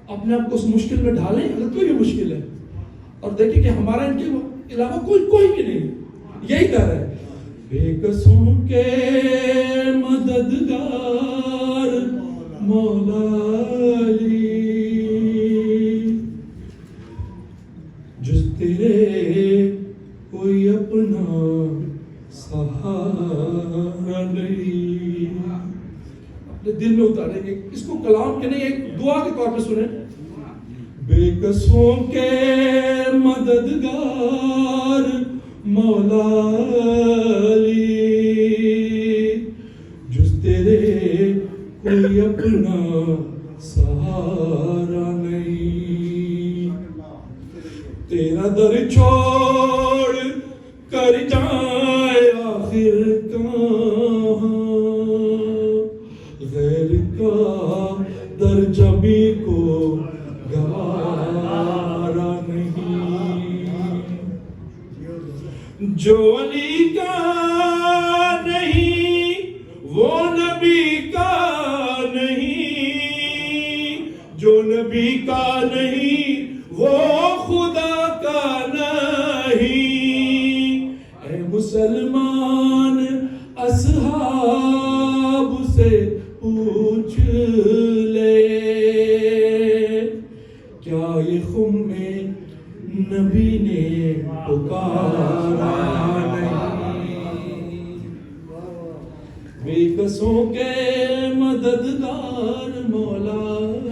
اپنے آپ کو اس مشکل میں ڈالیں اگر کوئی بھی مشکل ہے، اور دیکھیں کہ ہمارا ان کے علاوہ کوئی بھی نہیں، یہی در ہے۔ بے کسوں کے مددگار مولا علی، جس تیرے کوئی اپنا سہارا نہیں۔ اپنے دل میں اتاریں گے اس کو، کلام کے نہیں ایک دعا کے طور پہ سنیں۔ بے کسوں کے مددگار مولا علی، جس تیرے کوئی اپنا سہارا نہیں۔ تیرا در چھوڑ کر جائے آخر کہاں، غیر کا در جبی کو گوارا نہیں۔ جو علی کا نہیں وہ نبی کا نہیں، جو نبی کا نہیں وہ خدا کا نہیں۔ اے مسلمان اصحاب سے پوچھ لے، کیا یہ خم نبی نے پکارا نہیں۔ بے کسوں کے مددگار مولا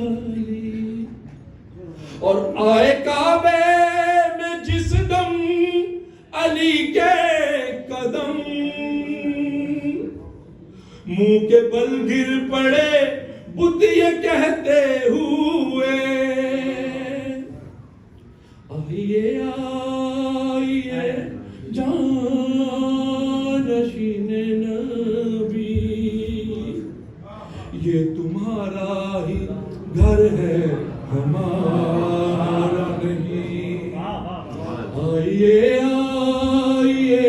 علی، اور آئے کعبے میں جس دم علی کے قدم، منہ کے بل گر پڑے بت یہ کہتے ہوئے، آئیے آئیے جانشین نبی، یہ تمہارا ہی گھر ہے ہمارا نہیں۔ آئیے آئیے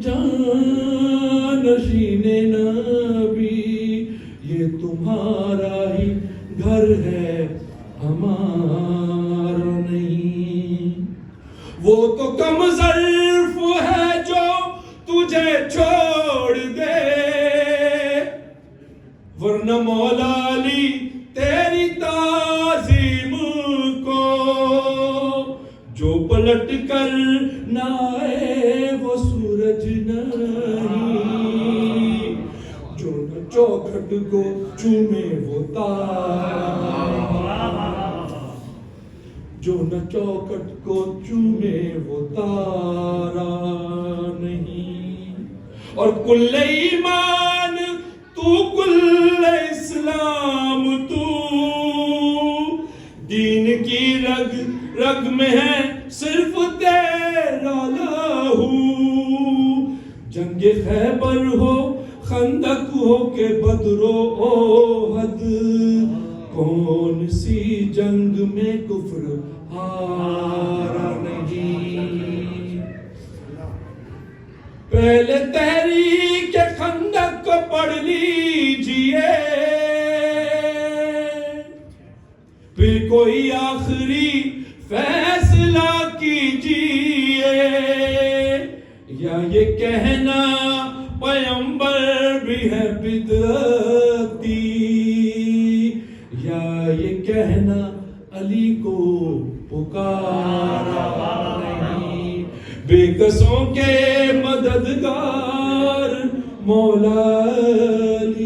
جانشین نبی، یہ تمہارا ہی گھر ہے ہمارا نہیں۔ وہ تو کم ظرف ہے جو تجھے چھوڑ دے، ورنہ مولا علی تیری تعظیم کو جو پلٹ کر نہ آئے وہ سورج نہیں، جو نہ چوکھٹ کو چومے وہ تارا، جو نہ چوکھٹ کو چومے وہ تارا نہیں۔ اور کل ایمان تو، کل اسلام تو، دین کی رگ رگ میں ہے صرف تیرا لہو۔ جنگ خیبر ہو، خندق ہو کہ بدر و احد، کون سی جنگ میں کفر ہارا نہیں۔ پہلے تحریک خندق کو پڑھ لیجئے، پھر کوئی آخری فیصلہ کیجئے، یا یہ کہنا پیغمبر بھی ہے بدعتی، یا یہ کہنا علی کو پکارا نہیں۔ بے کسوں کے مددگار مولا علی،